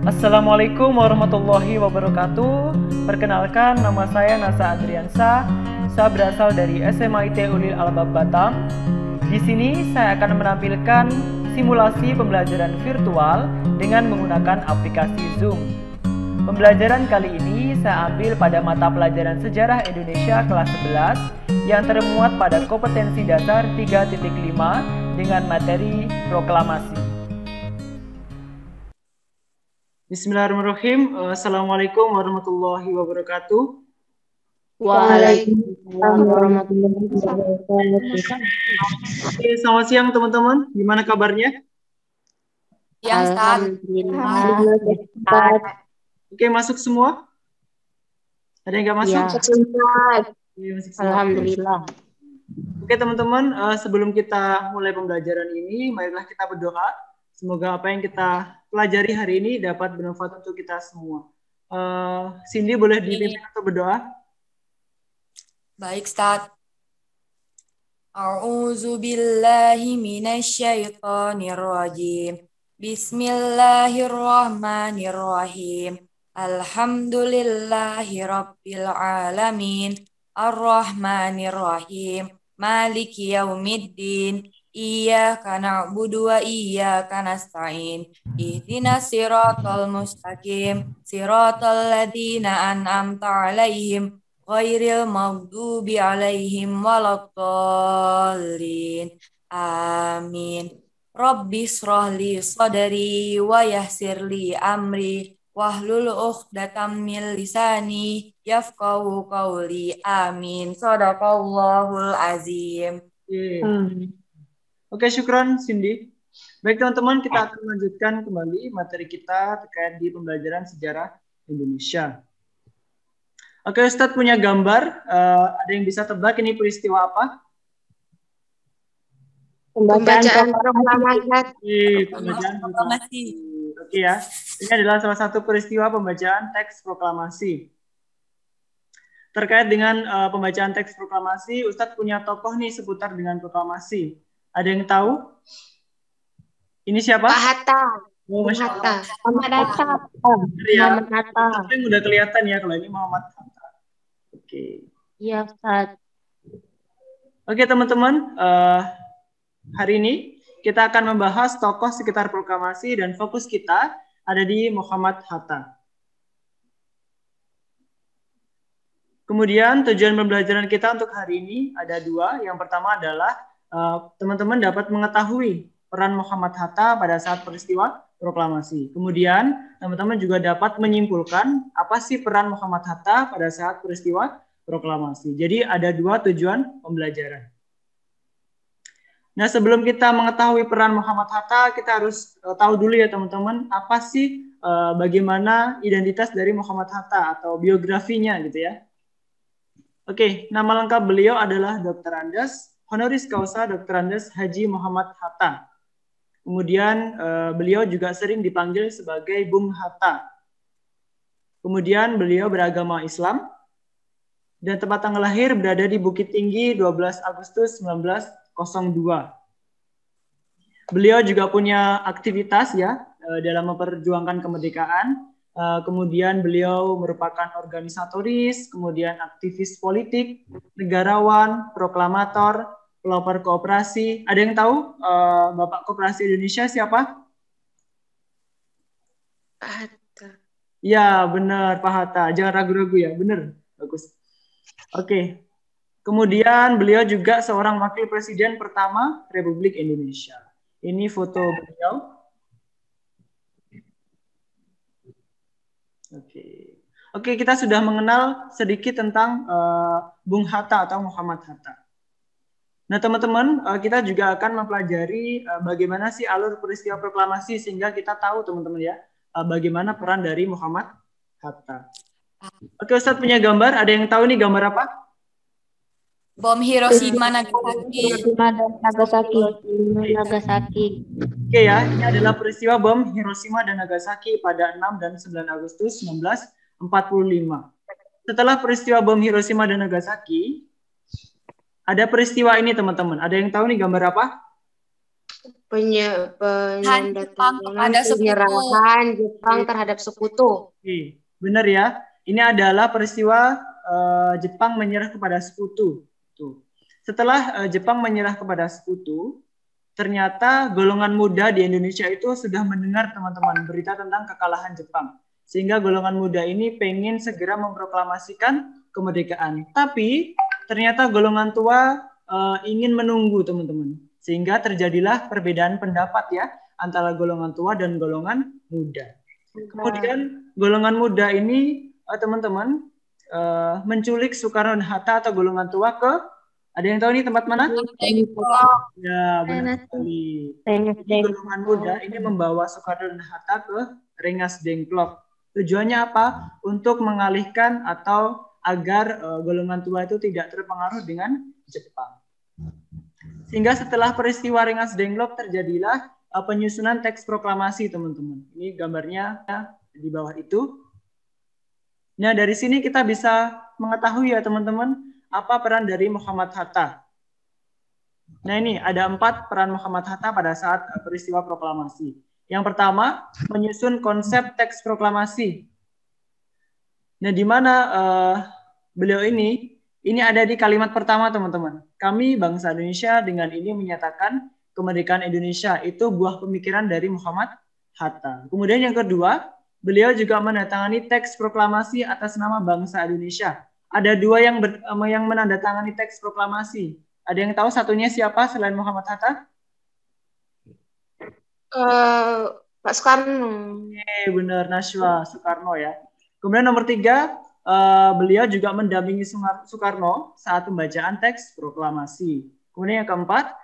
Assalamualaikum warahmatullahi wabarakatuh. Perkenalkan, nama saya Nasa Adriansa. Saya berasal dari SMA IT Ulil Albab Batam. Di sini saya akan menampilkan simulasi pembelajaran virtual dengan menggunakan aplikasi Zoom. Pembelajaran kali ini saya ambil pada mata pelajaran Sejarah Indonesia kelas 11 yang termuat pada kompetensi dasar 3.5 dengan materi proklamasi. Bismillahirrahmanirrahim. Assalamualaikum warahmatullahi wabarakatuh. Waalaikumsalam warahmatullahi wabarakatuh. Oke, selamat siang teman-teman. Gimana kabarnya? Alhamdulillah. Oke, masuk semua? Ada yang nggak masuk? Ya. Oke, masuk semua. Alhamdulillah. Oke teman-teman, sebelum kita mulai pembelajaran ini, marilah kita berdoa. Semoga apa yang kita pelajari hari ini dapat bermanfaat untuk kita semua. Cindy boleh dipimpin untuk berdoa? Baik, Ustaz. A'udzu billahi minasyaitonir rajim. Bismillahirrahmanirrahim. Alhamdulillahi rabbil alamin. Arrahmanirrahim. Maliki yaumiddin. Iyyaka na'budu wa iyyaka nasta'in. Ihdinas siratal mustaqim. Siratal ladzina an'amta 'alaihim ghairil maghdubi 'alaihim waladdallin. Amin. Rabbi shrah li sadri wa yassir li amri wahlul 'uqdatam min lisani yafqahu qawli. Amin. Shadaqallahul azim. Oke, syukron Cindy. Baik teman-teman, kita akan melanjutkan kembali materi kita terkait di pembelajaran sejarah Indonesia. Oke, Ustadz punya gambar. Ada yang bisa tebak ini peristiwa apa? Pembacaan proklamasi. Pembacaan proklamasi. Oke ya, ini adalah salah satu peristiwa pembacaan teks proklamasi. Terkait dengan pembacaan teks proklamasi, Ustadz punya tokoh nih seputar dengan proklamasi. Ada yang tahu? Ini siapa? Pak Hatta. Masya Allah. Muhammad Hatta. Ya, Muhammad Hatta. yang udah kelihatan ya kalau ini Muhammad Hatta. Oke. Iya, Ustaz. Oke teman-teman, hari ini kita akan membahas tokoh sekitar proklamasi dan fokus kita ada di Muhammad Hatta. Kemudian tujuan pembelajaran kita untuk hari ini ada dua. Yang pertama adalah teman-teman dapat mengetahui peran Muhammad Hatta pada saat peristiwa proklamasi. Kemudian teman-teman juga dapat menyimpulkan apa sih peran Muhammad Hatta pada saat peristiwa proklamasi. Jadi ada dua tujuan pembelajaran. Nah, sebelum kita mengetahui peran Muhammad Hatta, kita harus tahu dulu ya teman-teman, apa sih bagaimana identitas dari Muhammad Hatta atau biografinya gitu ya. Oke, nama lengkap beliau adalah Dr. Andes, honoris causa Dr. Andes Haji Muhammad Hatta. Kemudian beliau juga sering dipanggil sebagai Bung Hatta. Kemudian beliau beragama Islam dan tempat tanggal lahir berada di Bukit Tinggi 12 Agustus 1902. Beliau juga punya aktivitas ya dalam memperjuangkan kemerdekaan. Kemudian beliau merupakan organisatoris, kemudian aktivis politik, negarawan, proklamator, pelopor kooperasi. Ada yang tahu Bapak Koperasi Indonesia siapa? Pak Hatta. Ya, benar Pak Hatta. Jangan ragu-ragu ya, benar. Bagus. Oke. Kemudian beliau juga seorang wakil presiden pertama Republik Indonesia. Ini foto beliau. Oke, kita sudah mengenal sedikit tentang Bung Hatta atau Muhammad Hatta. Nah, teman-teman, kita juga akan mempelajari bagaimana sih alur peristiwa proklamasi sehingga kita tahu, teman-teman ya, bagaimana peran dari Muhammad Hatta. Oke, Ustadz punya gambar. Ada yang tahu nih gambar apa? Bom Hiroshima Nagasaki. Nagasaki. Oke ya, ini adalah peristiwa bom Hiroshima dan Nagasaki pada 6 dan 9 Agustus 1945. Setelah peristiwa bom Hiroshima dan Nagasaki, ada peristiwa ini teman-teman. Ada yang tahu nih gambar apa? Jepang kepada sekutu. Penyerahan Jepang terhadap sekutu. Oke, benar ya. Ini adalah peristiwa Jepang menyerah kepada sekutu. Tuh. Setelah Jepang menyerah kepada sekutu, ternyata golongan muda di Indonesia itu sudah mendengar teman-teman berita tentang kekalahan Jepang. Sehingga golongan muda ini pengen segera memproklamasikan kemerdekaan. Tapi ternyata golongan tua ingin menunggu teman-teman. Sehingga terjadilah perbedaan pendapat ya antara golongan tua dan golongan muda. Kemudian golongan muda ini teman-teman menculik Soekarno dan Hatta atau golongan tua ke, ada yang tahu nih tempat mana? Ya, benar sekali. Golongan muda ini membawa Soekarno dan Hatta ke Rengas Dengklok. Tujuannya apa? Untuk mengalihkan atau agar golongan tua itu tidak terpengaruh dengan Jepang. Sehingga setelah peristiwa Rengas Dengklok terjadilah penyusunan teks proklamasi teman-teman. Ini gambarnya di bawah itu. Nah dari sini kita bisa mengetahui ya teman-teman apa peran dari Muhammad Hatta. Nah ini ada 4 peran Muhammad Hatta pada saat peristiwa proklamasi. Yang pertama menyusun konsep teks proklamasi. Nah di mana beliau ini ada di kalimat pertama teman-teman. Kami bangsa Indonesia dengan ini menyatakan kemerdekaan Indonesia. Itu buah pemikiran dari Muhammad Hatta. Kemudian yang kedua, beliau juga menandatangani teks proklamasi atas nama bangsa Indonesia. Ada 2 yang menandatangani teks proklamasi. Ada yang tahu satunya siapa selain Muhammad Hatta? Pak Soekarno. Benar, Najwa Soekarno ya. Kemudian nomor 3, beliau juga mendampingi Soekarno saat pembacaan teks proklamasi. Kemudian yang keempat,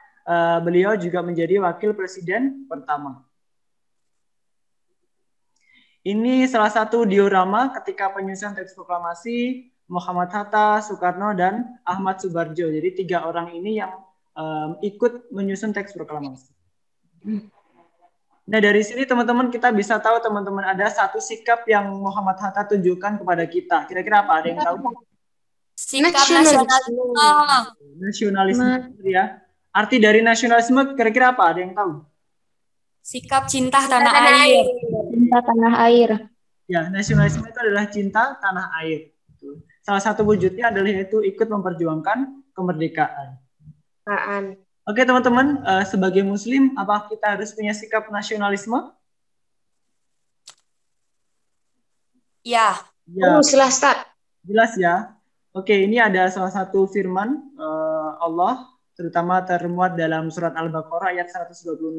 beliau juga menjadi wakil presiden pertama. Ini salah satu diorama ketika penyusunan teks proklamasi Muhammad Hatta, Soekarno, dan Ahmad Subarjo. Jadi 3 orang ini yang ikut menyusun teks proklamasi. Nah dari sini teman-teman kita bisa tahu teman-teman ada satu sikap yang Muhammad Hatta tunjukkan kepada kita. Kira-kira apa? Ada yang tahu? Sikap nasionalisme. Nasionalisme ya. Arti dari nasionalisme kira-kira apa? Ada yang tahu? Sikap cinta tanah air. Cinta tanah air. Ya, nasionalisme itu adalah cinta tanah air. Salah satu wujudnya adalah yaitu ikut memperjuangkan kemerdekaan. Oke teman-teman, sebagai Muslim, apa kita harus punya sikap nasionalisme? Ya. Jelas, Ustaz. Jelas ya. Oke, ini ada salah satu firman Allah, terutama termuat dalam surat Al-Baqarah ayat 126.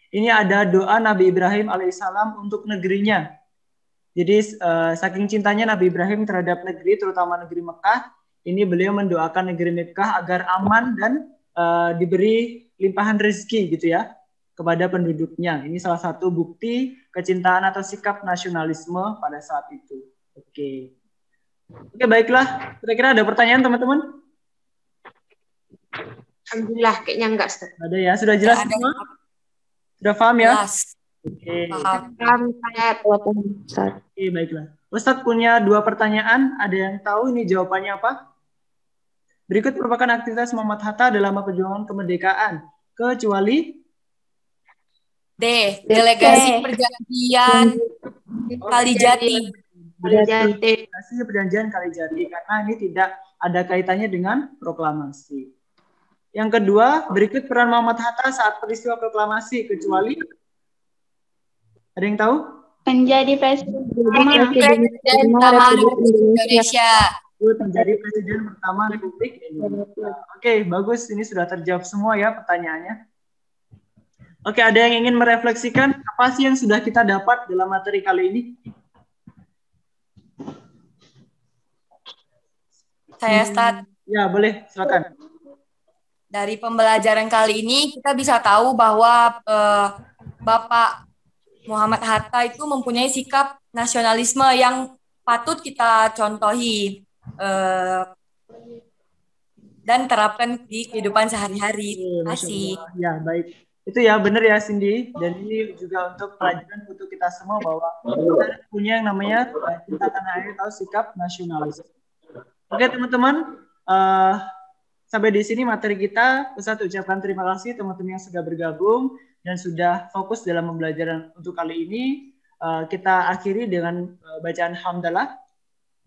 Ini ada doa Nabi Ibrahim alaihissalam untuk negerinya. Jadi saking cintanya Nabi Ibrahim terhadap negeri, terutama negeri Mekah, ini beliau mendoakan negeri Mekah agar aman dan diberi limpahan rezeki gitu ya kepada penduduknya. Ini salah satu bukti kecintaan atau sikap nasionalisme pada saat itu. Oke, baiklah. Kira-kira ada pertanyaan teman-teman? Alhamdulillah, kayaknya enggak, Ustaz. Ada ya, sudah jelas semua? Sudah paham ya? Jelas. Oke. Paham, Ustaz. Oke, baiklah. Ustadz punya 2 pertanyaan. Ada yang tahu ini jawabannya apa? Berikut merupakan aktivitas Muhammad Hatta dalam perjuangan kemerdekaan, kecuali D. Delegasi perjanjian Kalijati. Delegasi perjanjian Kalijati, karena ini tidak ada kaitannya dengan proklamasi. Yang kedua, berikut peran Muhammad Hatta saat peristiwa proklamasi, kecuali ada yang tahu? Menjadi presiden pertama Republik Indonesia. Menjadi presiden pertama Republik Indonesia. Oke, bagus. Ini sudah terjawab semua ya pertanyaannya. Oke, ada yang ingin merefleksikan apa sih yang sudah kita dapat dalam materi kali ini? Saya start. Ya, boleh. Silakan. Dari pembelajaran kali ini kita bisa tahu bahwa Bapak Muhammad Hatta itu mempunyai sikap nasionalisme yang patut kita contohi dan terapkan di kehidupan sehari-hari. Terima kasih. Ya, baik. Itu ya benar ya Cindy, dan ini juga untuk pelajaran untuk kita semua bahwa kita punya yang namanya cinta tanah air atau sikap nasionalis. Oke teman-teman, sampai di sini materi kita. Ustadz ucapkan terima kasih teman-teman yang sudah bergabung dan sudah fokus dalam pembelajaran untuk kali ini. Kita akhiri dengan bacaan hamdalah.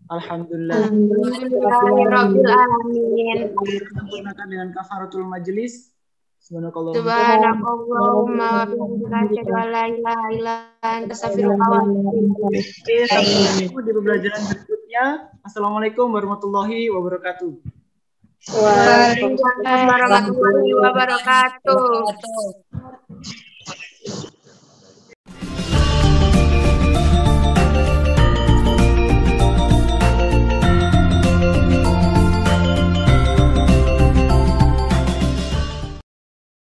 Alhamdulillah. Alhamdulillahirabbil alamin. Sempurnakan dengan kafaratul majelis. Subhanallah. Subhanakallahumma wa bihamdika asyhadu an la ilaha illa anta astaghfiruka wa atubu ilaik. Sampai ketemu di pembelajaran berikutnya. Assalamualaikum warahmatullahi wabarakatuh. Waalaikumsalam warahmatullahi wabarakatuh. Betul.